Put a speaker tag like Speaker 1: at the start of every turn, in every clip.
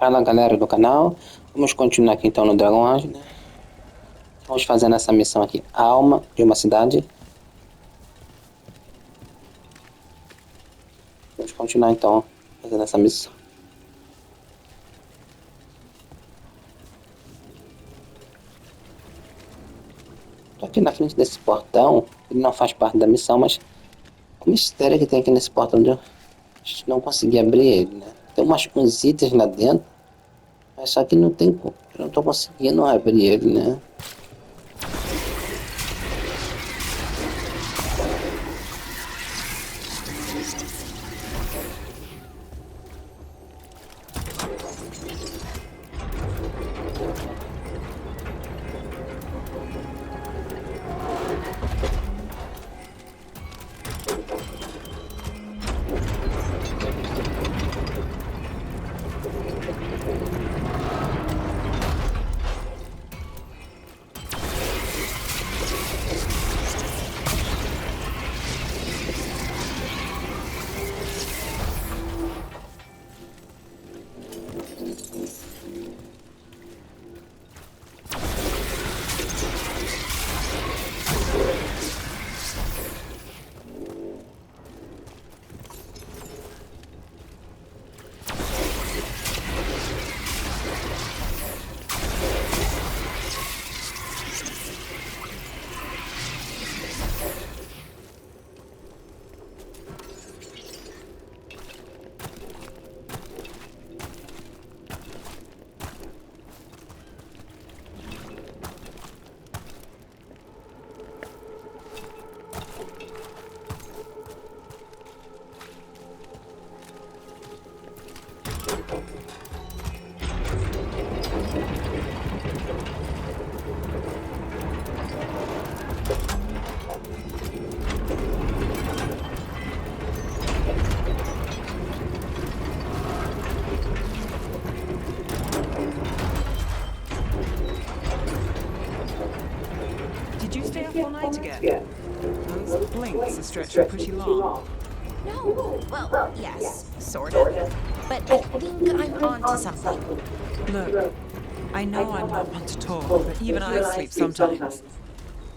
Speaker 1: Fala galera do canal, vamos continuar aqui então no Dragon Age, né? Vamos fazendo essa missão aqui, alma de uma cidade. Vamos continuar então fazendo essa missão. Tô aqui na frente desse portão, ele não faz parte da missão, mas o mistério que tem aqui nesse portão de a gente não conseguir abrir ele, né? Tem uns itens lá dentro, mas só que não tem, eu não tô conseguindo abrir ele, né?
Speaker 2: Did you stay up all night again? Those blinks are stretching pretty long.
Speaker 3: No, well, yes, sort of. But I think I'm onto something.
Speaker 2: Look, I know I'm not one to talk, but even I sleep sometimes.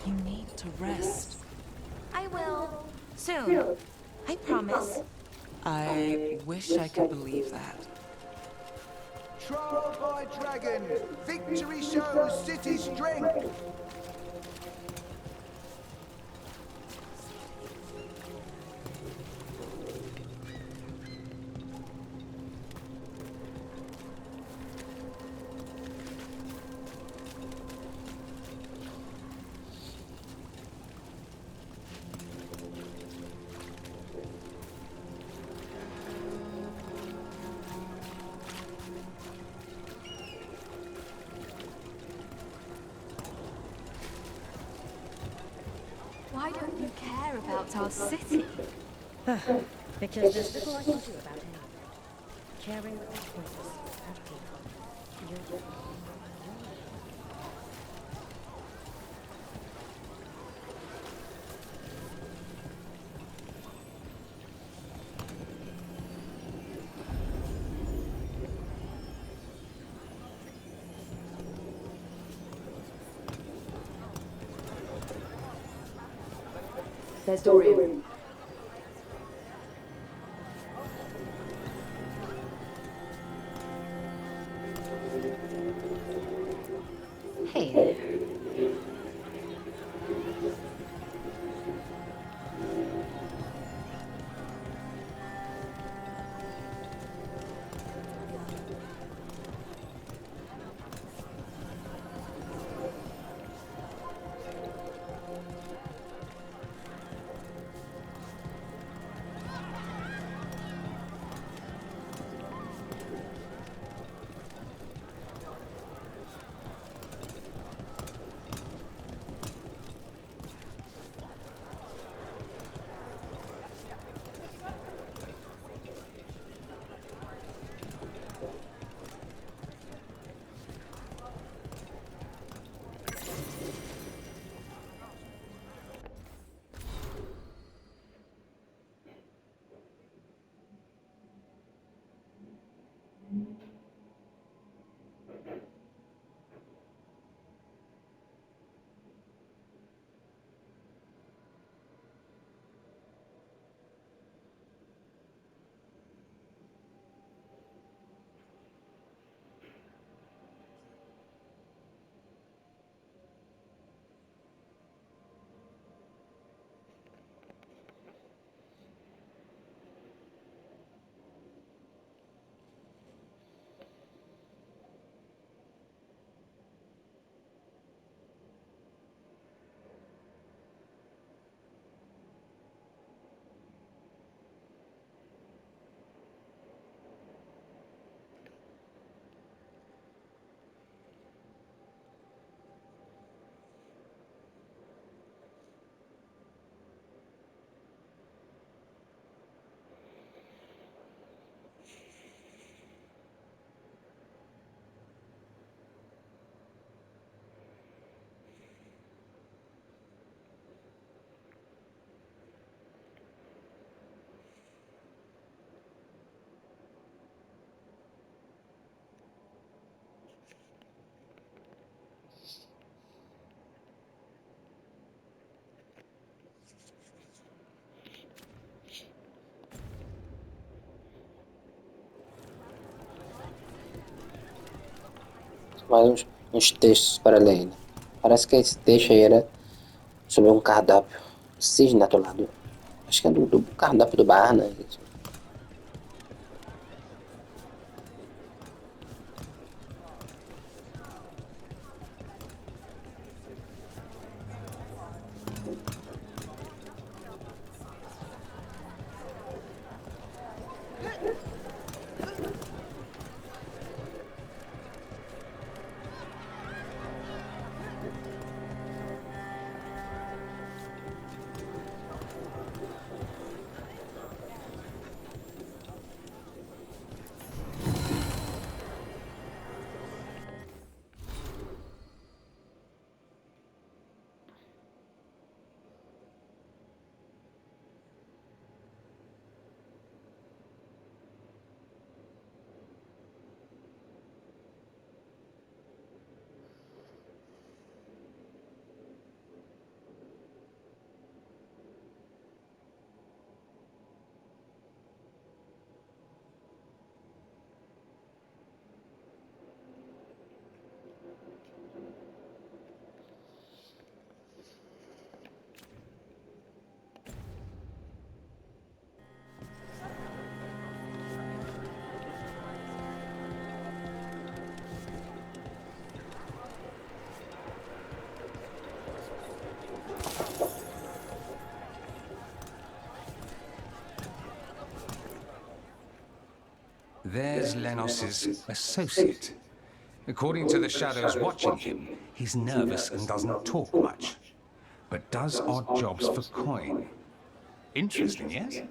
Speaker 2: You need to rest.
Speaker 3: I will. Soon. I promise.
Speaker 2: I wish I could believe that.
Speaker 4: Trial by dragon, victory shows city strength.
Speaker 5: Why don't you care about our city?
Speaker 6: Because there's little I can do about it. Caring would be pointless. Not people. You're
Speaker 5: There's Dorian.
Speaker 3: Hey there.
Speaker 1: mais uns textos para ler ainda. Parece que esse texto aí era sobre um cardápio. Cisne atolado. Acho que é do cardápio do bar, né?
Speaker 7: There's Lenos's associate. According to the shadows watching him, he's nervous and doesn't talk much, but does odd jobs for coin. Interesting, yes?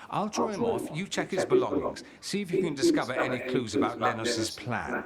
Speaker 7: I'll draw him off, you check his belongings, see if you can discover any clues about Lenos's plan.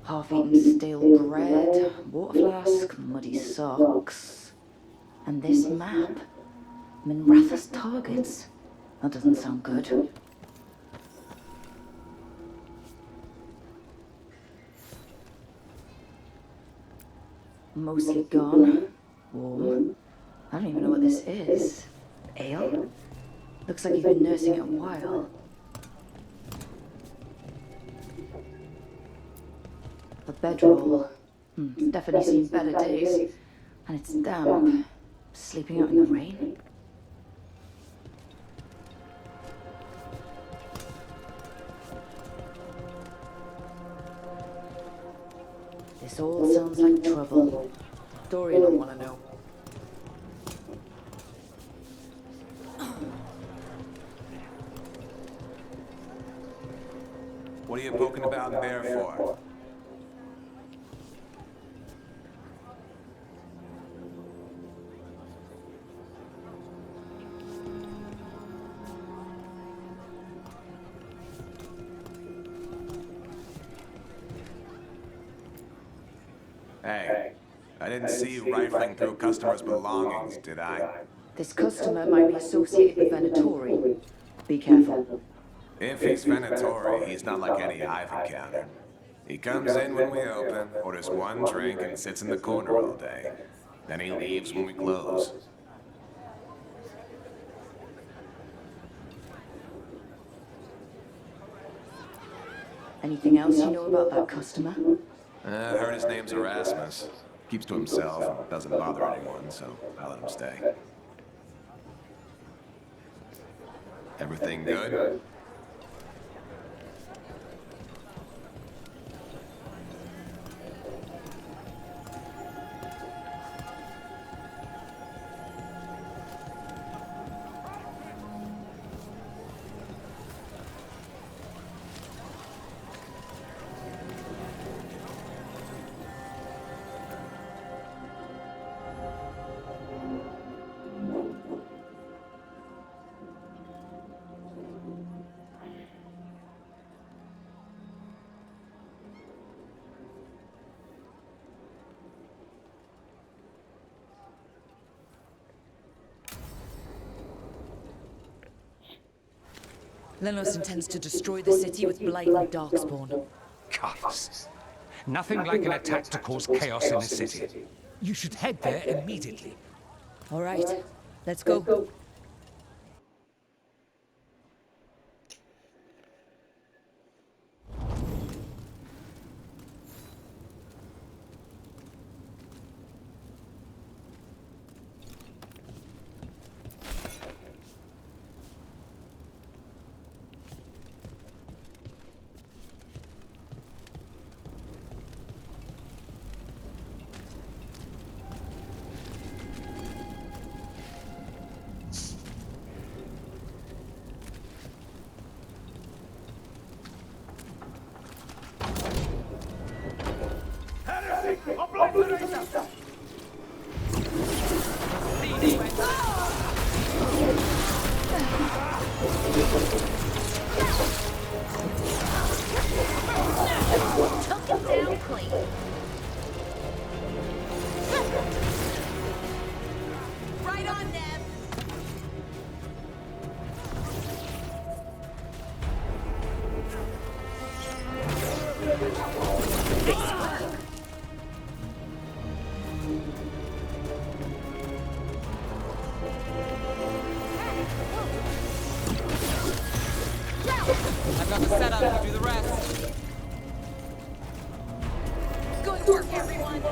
Speaker 8: Half-eaten stale bread, water flask, muddy socks. And this map. Minratha's targets. That doesn't sound good. Mostly gone. Warm. I don't even know what this is. Ale? Looks like you've been nursing it a while. A bedroll. It's definitely seen better days. And it's damp. Sleeping out in the rain? This all sounds like trouble. Dorian will want to know.
Speaker 7: What are you poking about in there for? Hey, I didn't see you rifling through customers' belongings, did I?
Speaker 8: This customer might be associated with Venatori. Be careful.
Speaker 7: If he's Venatori, he's not like any I've encountered.
Speaker 9: He comes in when we open, orders one drink, and sits in the corner all day. Then he leaves when we close.
Speaker 8: Anything else you know about that customer?
Speaker 9: I heard his name's Erasmus. Keeps to himself and doesn't bother anyone, so I let him stay. Everything good?
Speaker 2: Lenos intends to destroy the city with blatant darkspawn.
Speaker 7: Carlos. Nothing like an attack to cause chaos in the city. You should head there immediately.
Speaker 2: All right, let's go.
Speaker 3: Took him down clean. Right on them. Nice work.
Speaker 2: I've got the setup, you do the rest.
Speaker 3: Good work, everyone.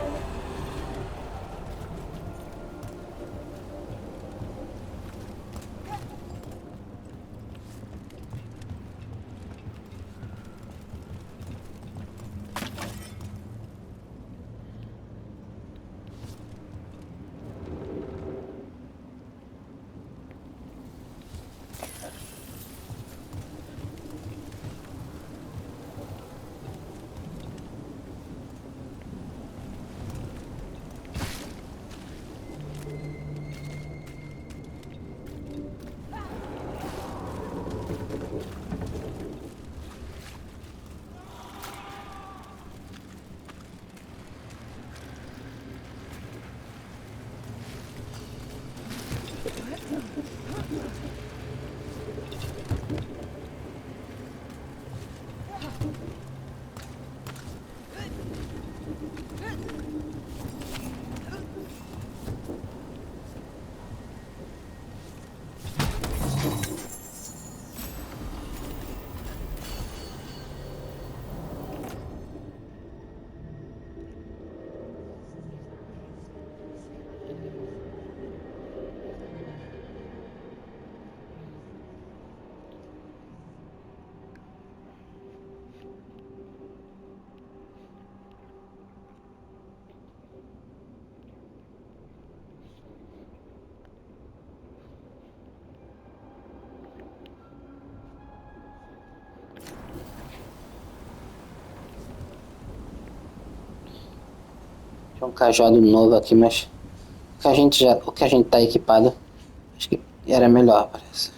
Speaker 1: Tinha um cajado novo aqui, mas o que a gente tá equipado, acho que era melhor, parece.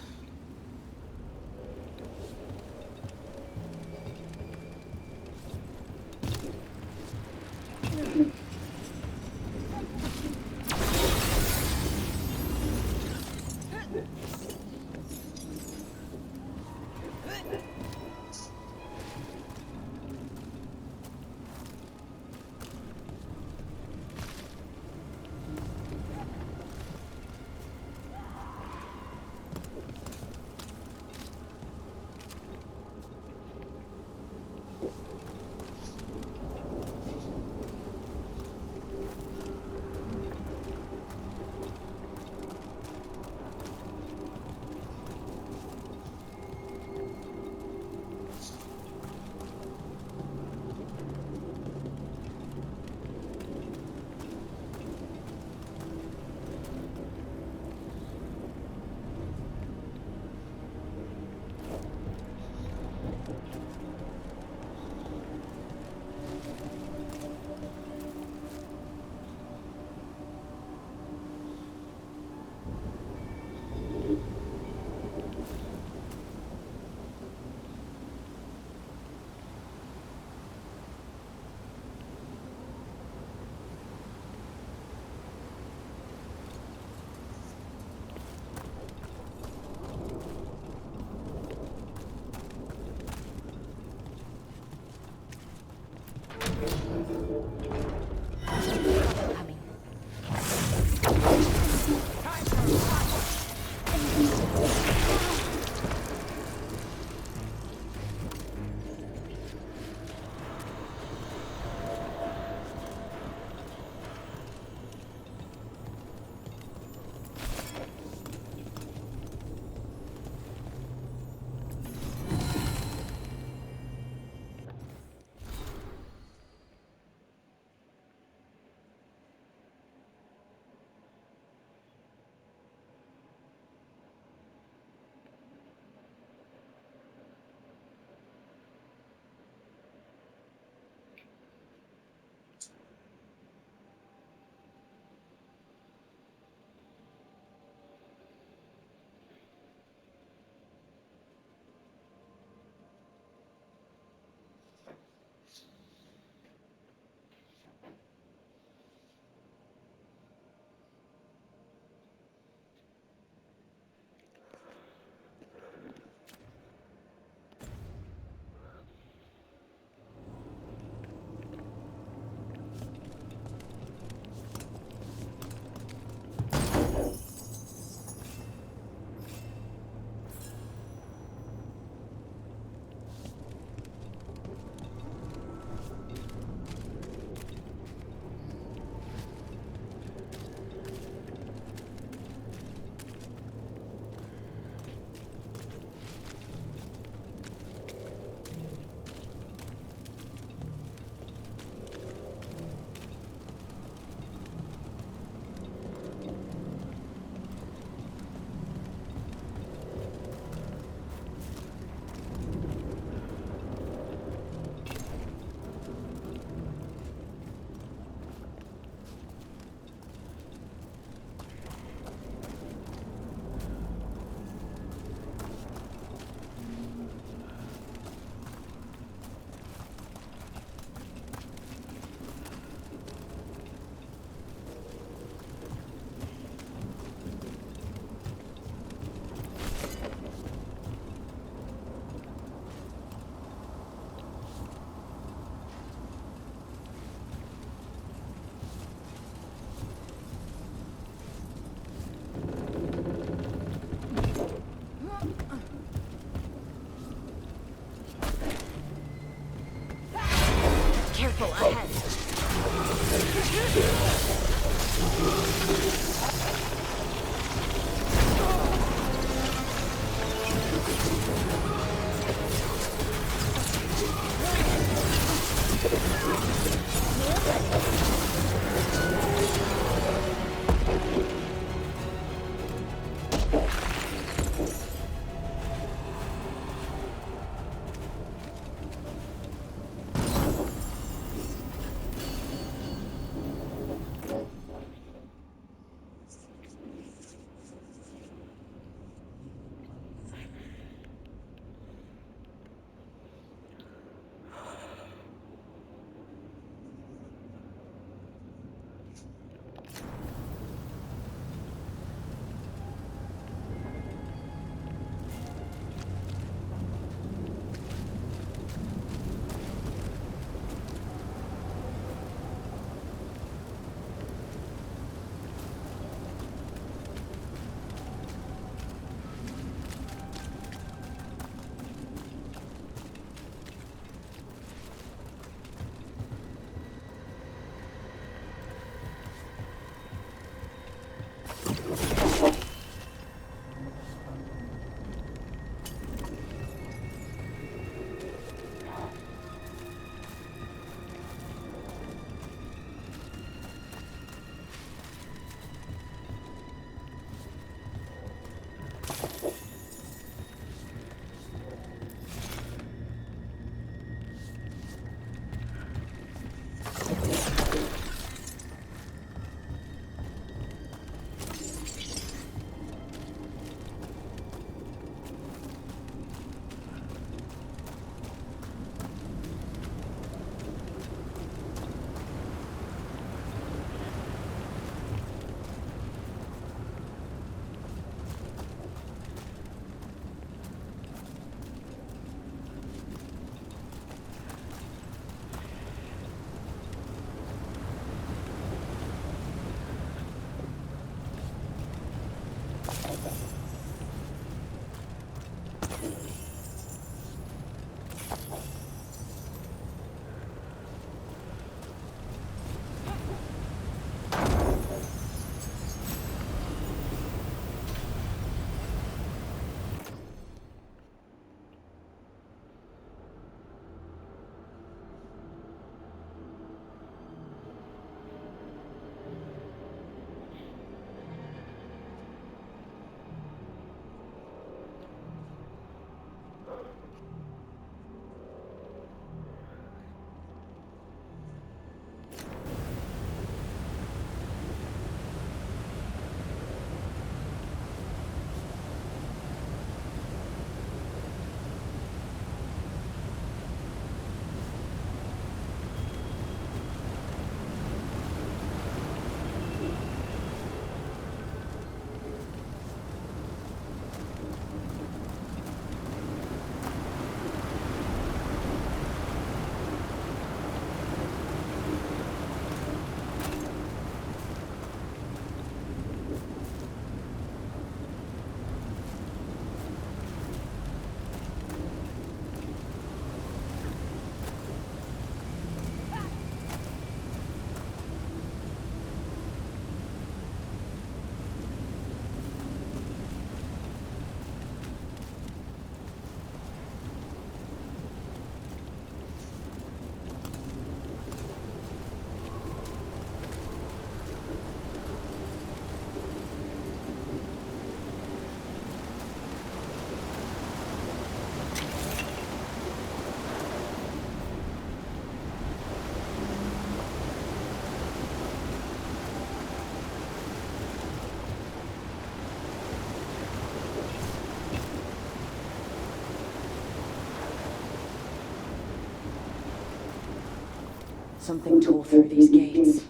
Speaker 8: Something tore through these gates.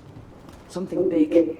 Speaker 8: Something big.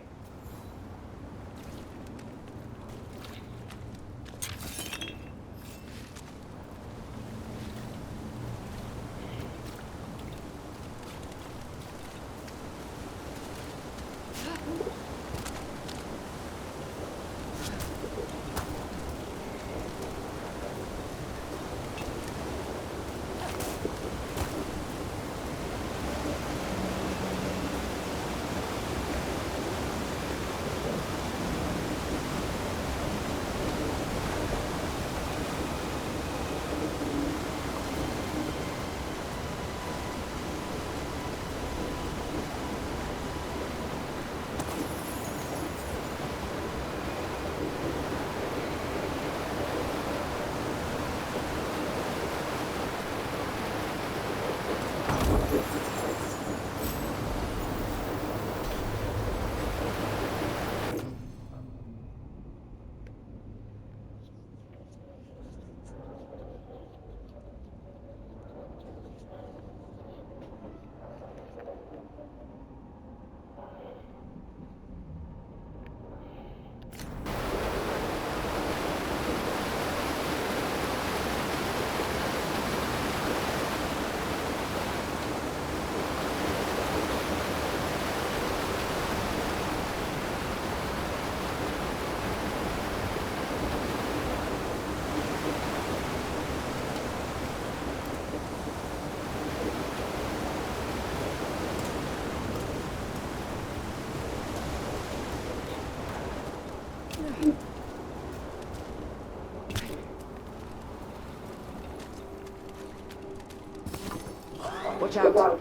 Speaker 8: Watch out.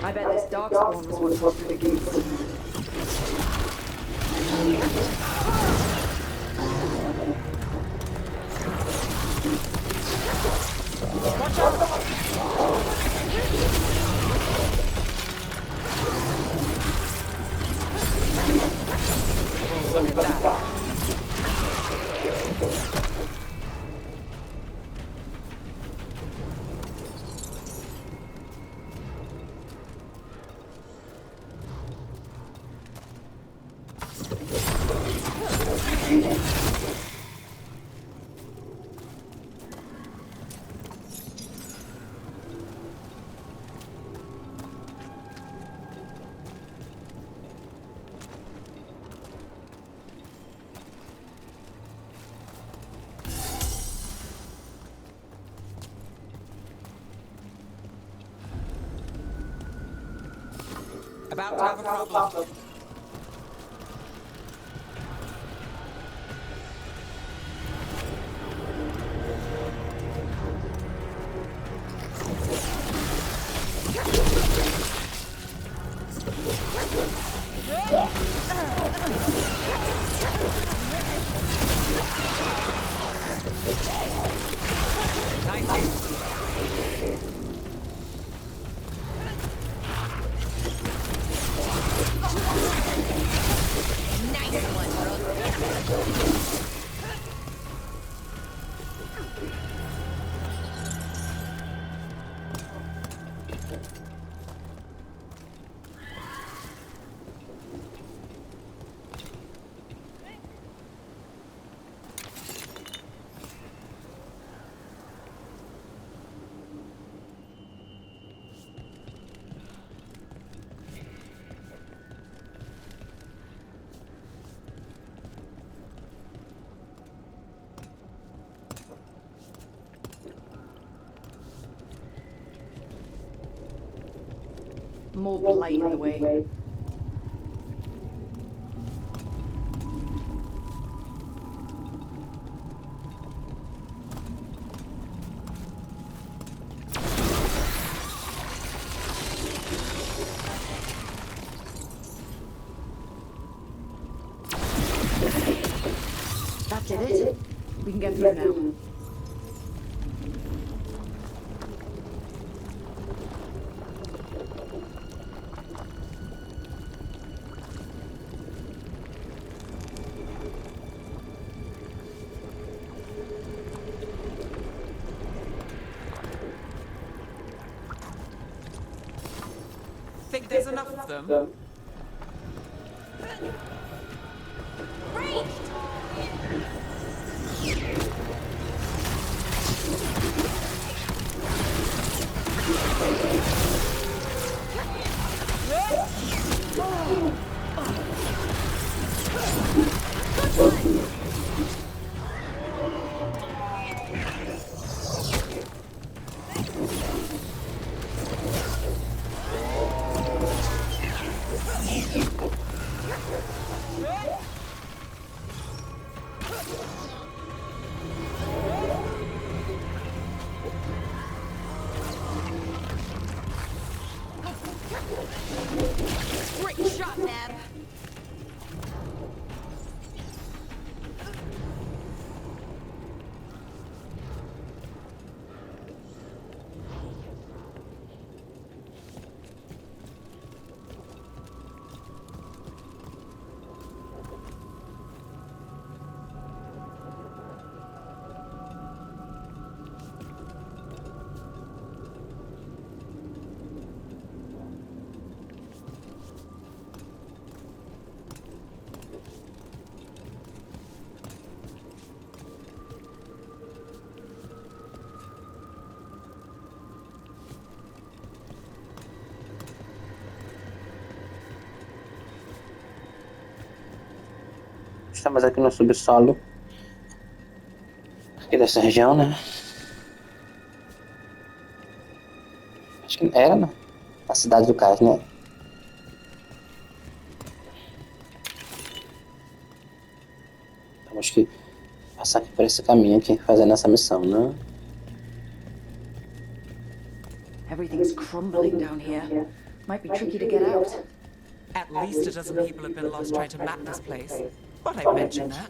Speaker 8: I bet this darkspawn was what pushed through the gates.
Speaker 2: About to have a problem.
Speaker 8: More blight in the way. That did it. We can get through now.
Speaker 2: Think there's enough of them?
Speaker 3: Great shot, Neb.
Speaker 1: Estamos aqui no subsolo aqui dessa região, né? Acho que era, né? A cidade do Cais, né? Temos que passar aqui por esse caminho aqui, fazendo essa missão, né?
Speaker 8: Everything's crumbling down here. Might be tricky to get out.
Speaker 2: At least a dozen people have been lost trying to map this place. But I mentioned that.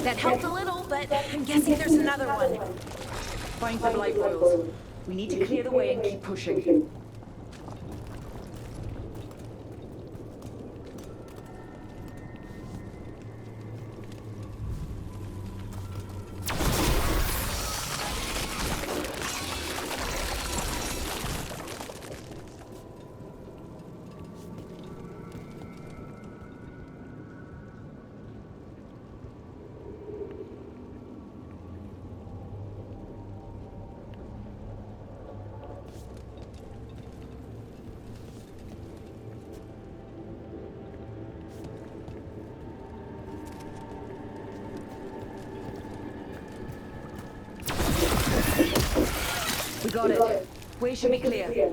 Speaker 3: That helped a little, but I'm guessing there's another one.
Speaker 8: Find the light wheels. We need to clear the way and keep pushing. We got it. Way should be clear.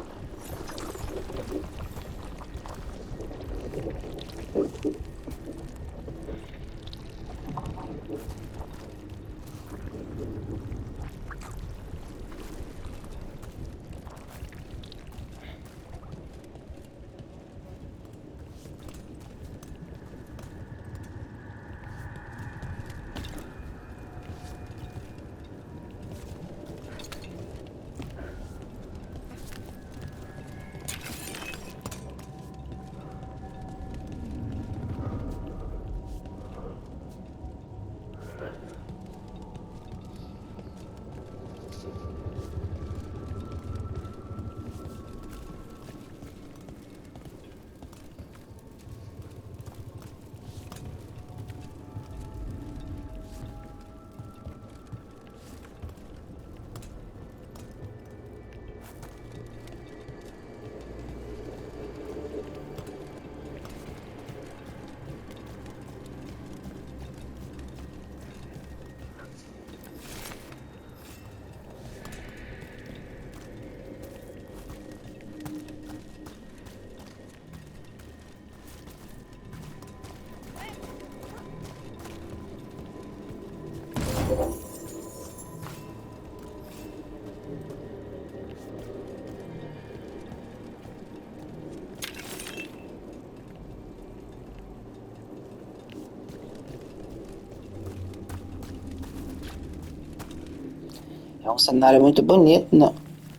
Speaker 1: É um cenário muito bonito, né?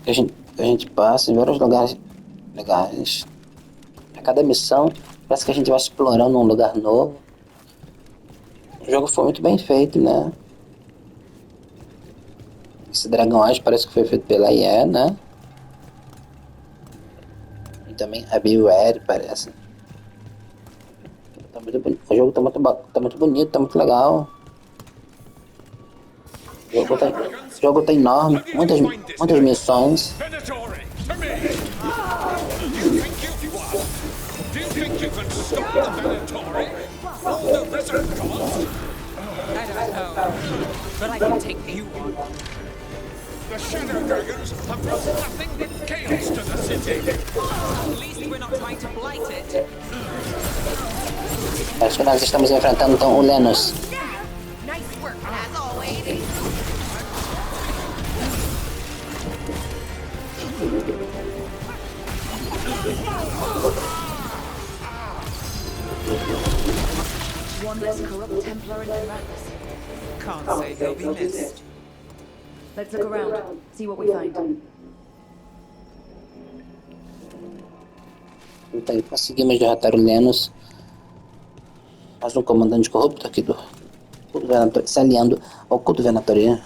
Speaker 1: Que a gente passa em vários lugares legais. A cada missão parece que a gente vai explorando um lugar novo. O jogo foi muito bem feito, né? Esse dragão Age parece que foi feito pela IE, né? E também a Veilguard parece. Tá muito bonito. O jogo tá muito bonito, tá muito legal. O jogo tá enorme, muitas missões.
Speaker 2: I don't know, but I can take you on.
Speaker 10: The Shadow Dragons have brought nothing but chaos to the city.
Speaker 2: At least we're not trying to blight it.
Speaker 1: Acho que nós estamos enfrentando então o Lenus.
Speaker 3: Nice work, as always.
Speaker 8: One less corrupt Templar in the madness.
Speaker 2: Can't say he'll be missed.
Speaker 8: Let's look around, see what we find.
Speaker 1: Então, conseguimos derrotar o Lenus. Mais um comandante corrupto aqui do culto venatório, se aliando ao culto venatório.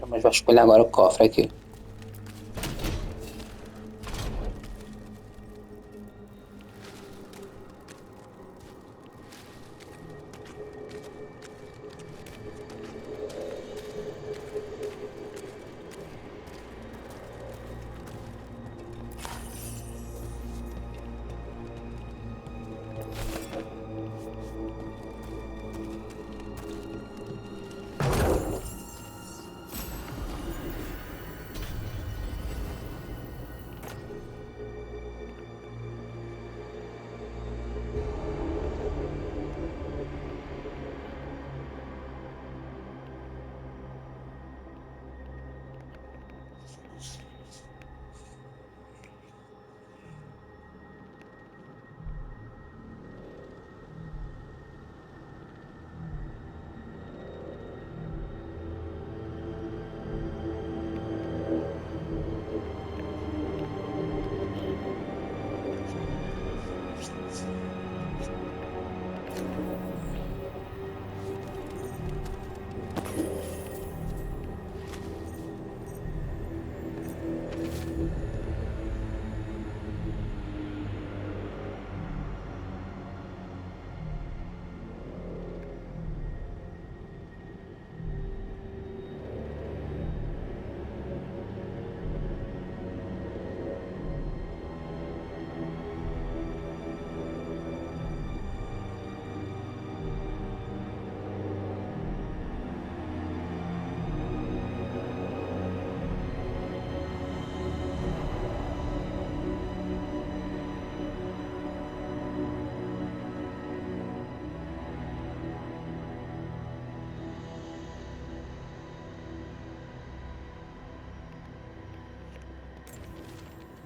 Speaker 1: Mas vou escolher agora o cofre aqui.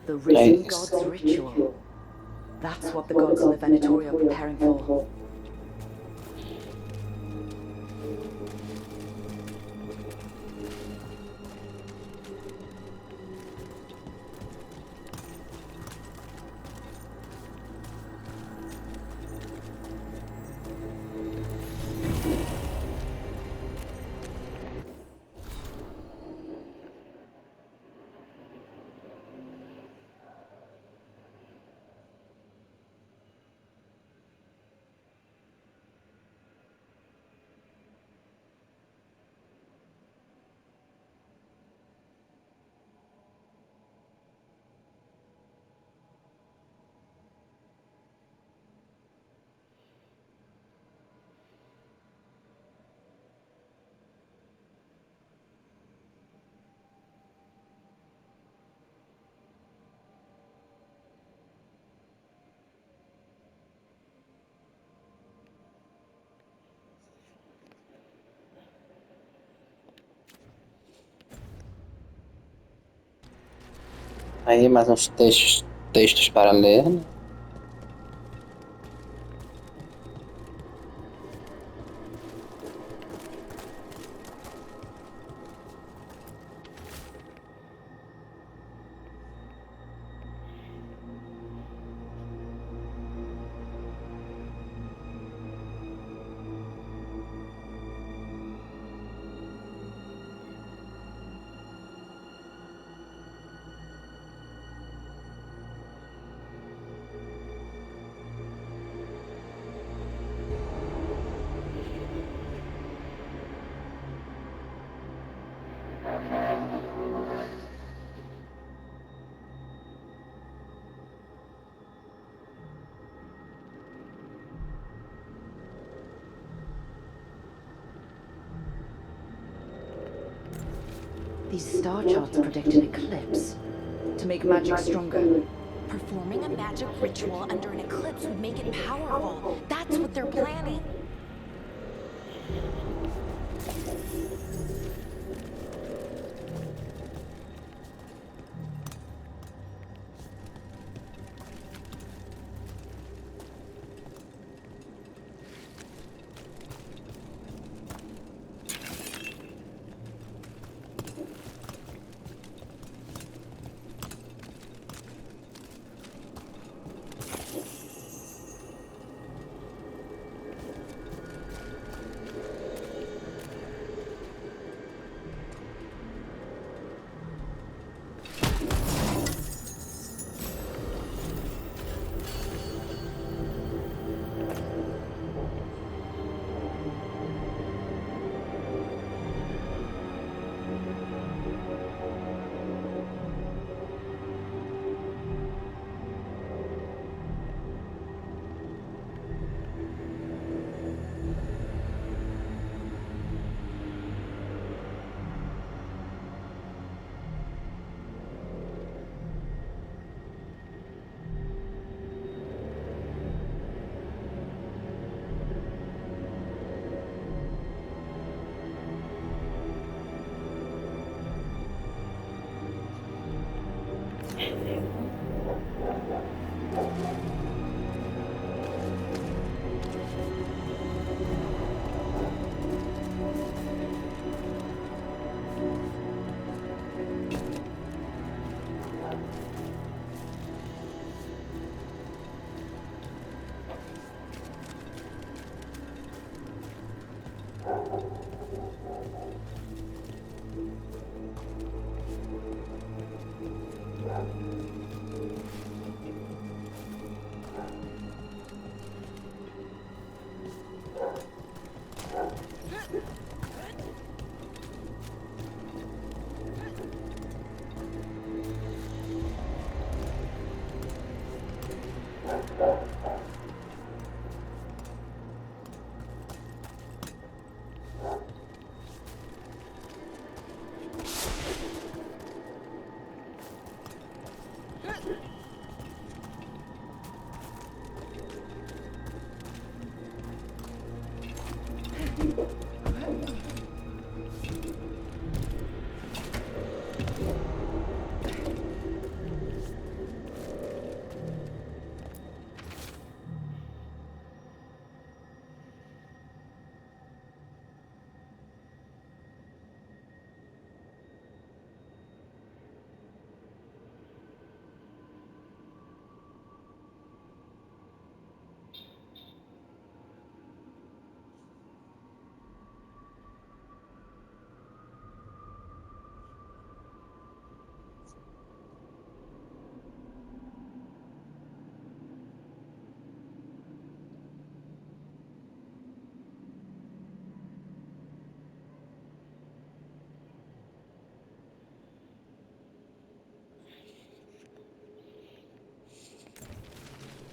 Speaker 8: The risen
Speaker 1: Nice.
Speaker 8: god's ritual. That's what the gods in the Venatori are preparing for.
Speaker 1: Aí mais uns textos para ler, né?
Speaker 8: These star charts predict an eclipse. To make magic stronger.
Speaker 3: Performing a magic ritual under an eclipse would make it powerful. That's what they're planning.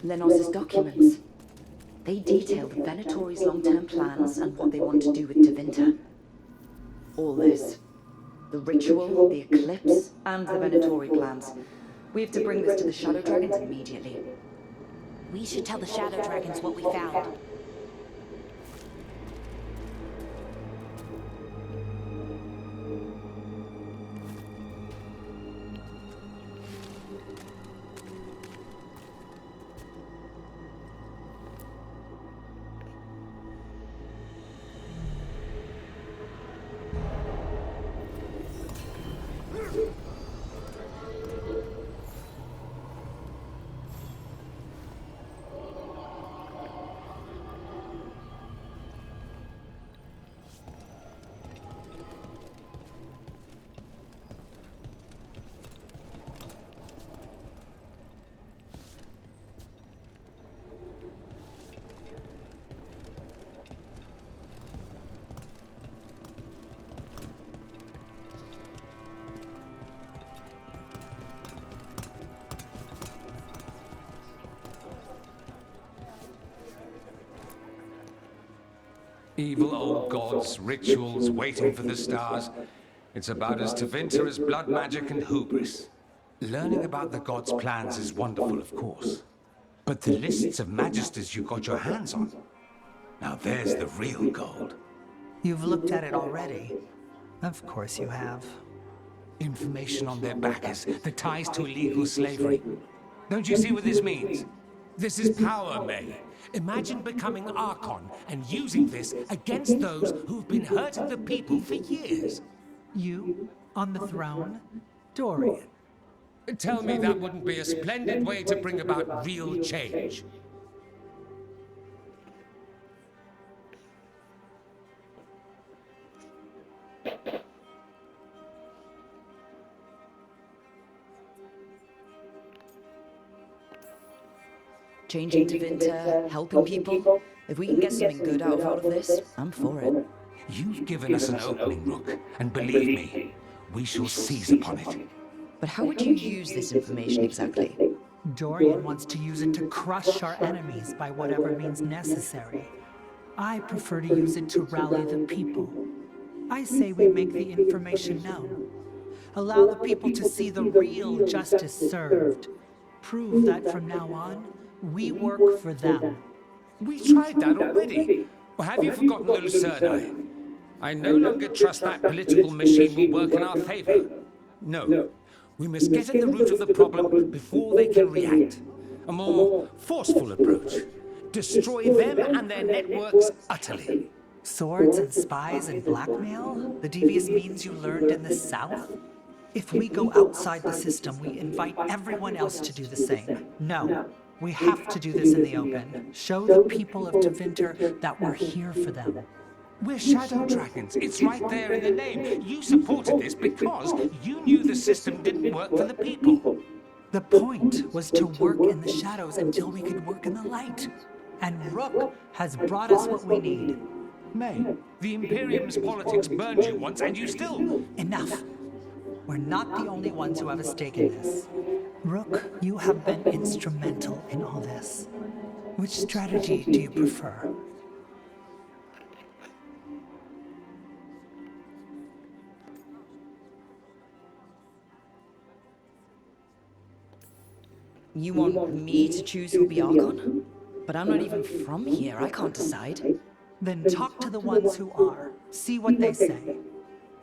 Speaker 8: Lenos's documents. They detail the Venatori's long-term plans and what they want to do with Tevinter. All this. The ritual, the eclipse, and the Venatori plans. We have to bring this to the Shadow Dragons immediately.
Speaker 3: We should tell the Shadow Dragons what we found.
Speaker 7: Evil old gods, rituals, waiting for the stars. It's about as Tevinter as blood magic and hubris. Learning about the gods' plans is wonderful, of course. But the lists of magisters you got your hands on, now there's the real gold.
Speaker 11: You've looked at it already. Of course you have.
Speaker 7: Information on their backers, the ties to illegal slavery. Don't you see what this means? This is power, May. Imagine becoming Archon and using this against those who've been hurting the people for years.
Speaker 11: You, on the throne? Dorian.
Speaker 7: Tell me that wouldn't be a splendid way to bring about real change.
Speaker 8: Changing Tevinter, helping people. If we can get something good out of all of this, I'm for it.
Speaker 7: You've given us an opening, Rook, and believe me, we shall seize upon it.
Speaker 8: But how would you use this information exactly?
Speaker 11: Dorian wants to use it to crush our enemies by whatever means necessary. I prefer to use it to rally the people. I say we make the information known. Allow the people to see the real justice served. Prove that from now on, we work for them.
Speaker 7: We tried that already. Or have you forgotten Lucerne? I no longer trust that political machine will work in our favor. No. We must get at the root of the problem before they can react. A more forceful approach. Destroy them and their networks utterly.
Speaker 11: Swords and spies and blackmail? The devious means you learned in the South? If we go outside the system, we invite everyone else to do the same. No. We have to do this in the open. Show the people of Tevinter that we're here for them.
Speaker 7: We're Shadow Dragons. It's right there in the name. You supported this because you knew the system didn't work for the people.
Speaker 11: The point was to work in the shadows until we could work in the light. And Rook has brought us what we need.
Speaker 7: May, the Imperium's politics burned you once and you still...
Speaker 11: Enough. We're not the only ones who have a stake in this. Rook, you have been instrumental in all this. Which strategy do you prefer?
Speaker 8: You want me to choose who'll be Archon? But I'm not even from here, I can't decide.
Speaker 11: Then talk to the ones who are. See what they say.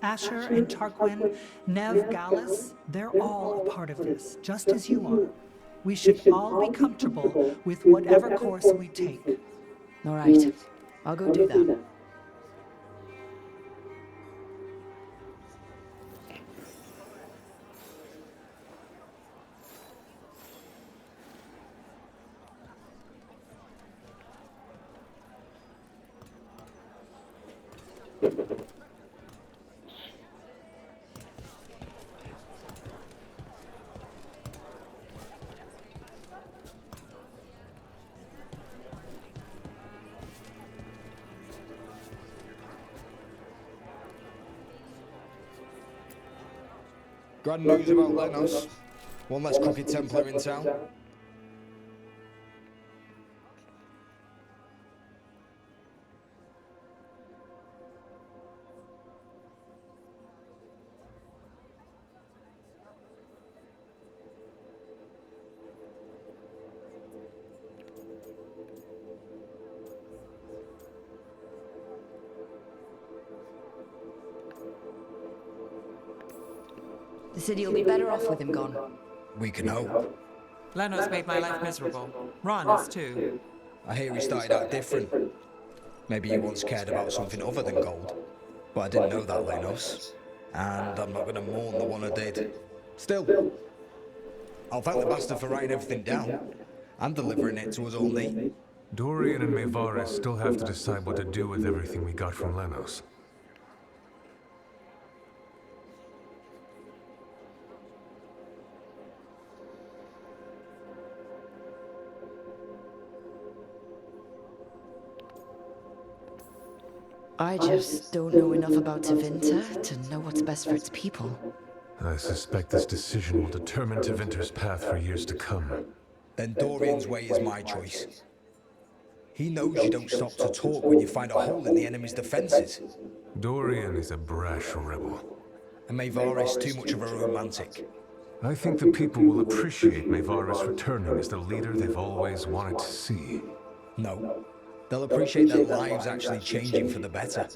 Speaker 11: Asher and Tarquin, Nev, Gallus, they're all a part of this, just as you are. We should all be comfortable with whatever course we take.
Speaker 8: All right, I'll go do that.
Speaker 4: Grand news about Lenos. One less crooked Templar in town.
Speaker 8: The city will be better off with him gone.
Speaker 12: We can hope.
Speaker 2: Lenos made my life miserable. Ron is too.
Speaker 12: I hear he started out different. Maybe he once cared about something other than gold. But I didn't know that, Lenos. And I'm not going to mourn the one I did. Still, I'll thank the bastard for writing everything down and delivering it to us all neat.
Speaker 13: Dorian and Maevaris still have to decide what to do with everything we got from Lenos.
Speaker 8: I just don't know enough about Tevinter to know what's best for its people.
Speaker 13: I suspect this decision will determine Tevinter's path for years to come.
Speaker 12: Then Dorian's way is my choice. He knows you don't stop to talk when you find a hole in the enemy's defenses.
Speaker 13: Dorian is a brash rebel.
Speaker 12: And Maevaris too much of a romantic.
Speaker 13: I think the people will appreciate Maevaris returning as the leader they've always wanted to see.
Speaker 12: No. They'll appreciate their lives actually changing for the better.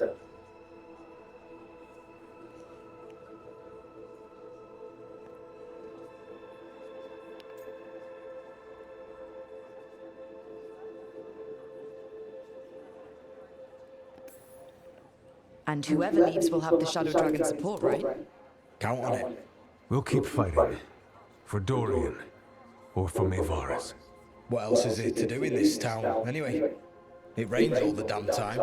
Speaker 8: And whoever leaves will have the Shadow Dragon support, right?
Speaker 12: Count on it.
Speaker 13: We'll keep fighting. For Dorian. Or for Maevaris.
Speaker 12: What else is there to do in this town, anyway? It rains all the damn time.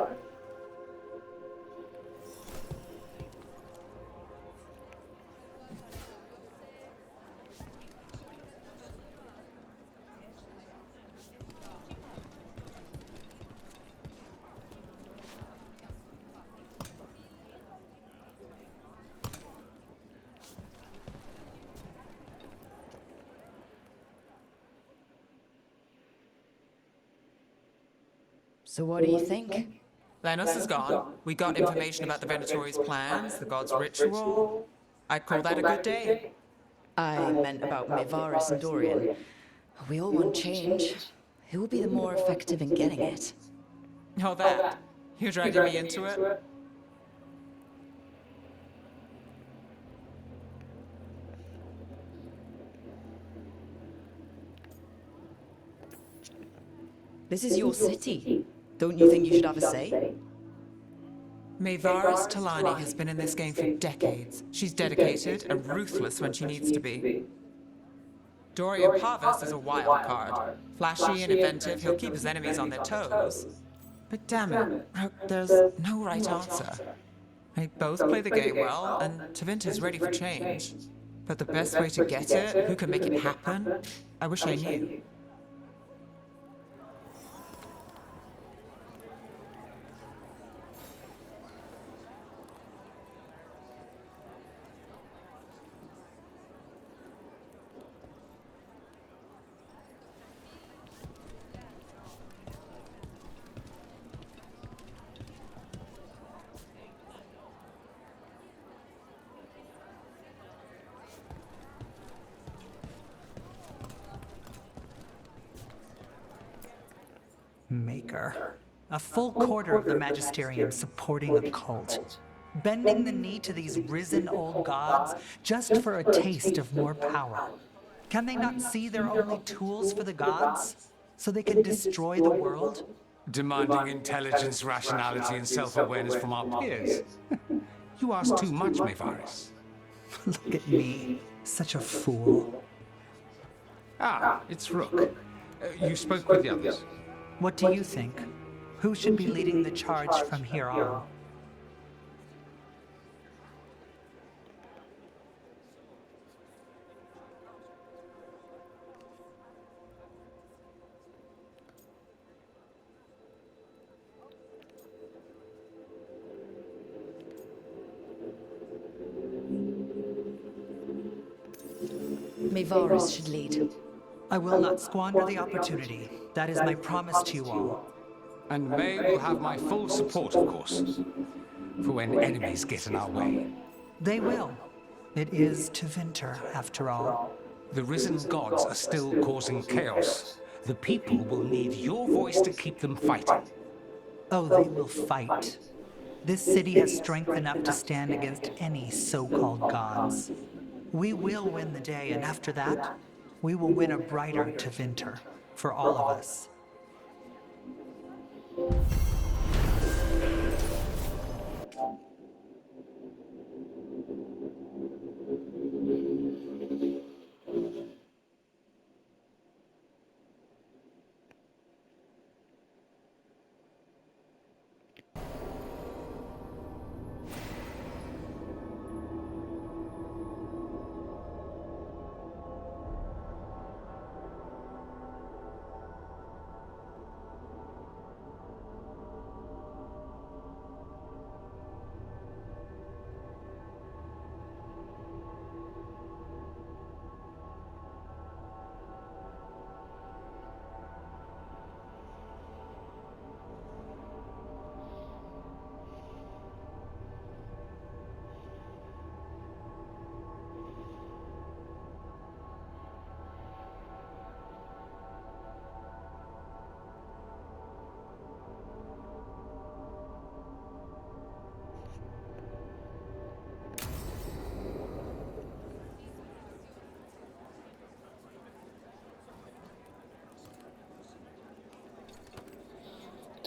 Speaker 8: So what do you think?
Speaker 2: Lenos is gone. We got information about the Venatori's plans, the god's ritual. I'd call that a good day.
Speaker 8: I meant about Maevaris and Dorian. We all want change. Who will be the more effective in getting it?
Speaker 2: Oh, that. You're dragging me into it?
Speaker 8: This is your city. Don't you think you should have a say?
Speaker 2: Maevaris Talani has been in this game for decades. She's dedicated and ruthless when she needs to be. Dorian Parvis is a wild card. Flashy and inventive, he'll keep his enemies on their toes. But damn it, there's no right answer. They both play the game well, and Tevinter's ready for change. But the best way to get it, who can make it happen, I wish I knew.
Speaker 11: Maker. A full quarter of the Magisterium supporting a cult. Bending the knee to these risen old gods just for a taste of more power. Can they not see they're only tools for the gods? So they can destroy the world?
Speaker 7: Demanding intelligence, rationality, and self-awareness from our peers. You ask too much, Maevaris.
Speaker 11: Look at me, such a fool.
Speaker 7: Ah, it's Rook. You spoke with the others.
Speaker 11: What do you think? Who should be leading the charge from here on?
Speaker 8: Maevaris should lead.
Speaker 11: I will not squander the opportunity. That is my promise to you all.
Speaker 7: And May will have my full support, of course, for when enemies get in our way.
Speaker 11: They will. It is Tevinter, after all.
Speaker 7: The risen gods are still causing chaos. The people will need your voice to keep them fighting.
Speaker 11: Oh, they will fight. This city has strength enough to stand against any so-called gods. We will win the day, and after that, we will win a brighter Tevinter for all of us.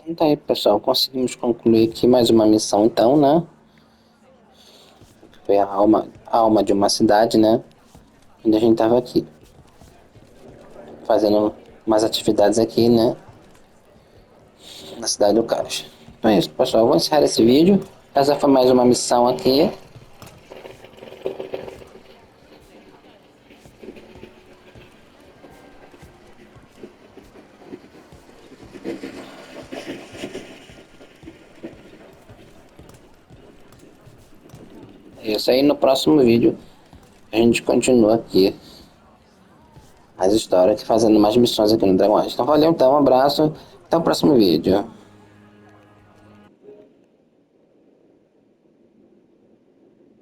Speaker 1: Então tá aí, pessoal, conseguimos concluir aqui mais uma missão, então, né? Foi a alma de uma cidade, né? Onde a gente tava aqui, fazendo umas atividades aqui, né? Na cidade do caos. Então é isso, pessoal, eu vou encerrar esse vídeo. Essa foi mais uma missão aqui. Isso aí, no próximo vídeo a gente continua aqui as histórias, fazendo mais missões aqui no Dragon Age. Então valeu, então, um abraço, até o próximo vídeo.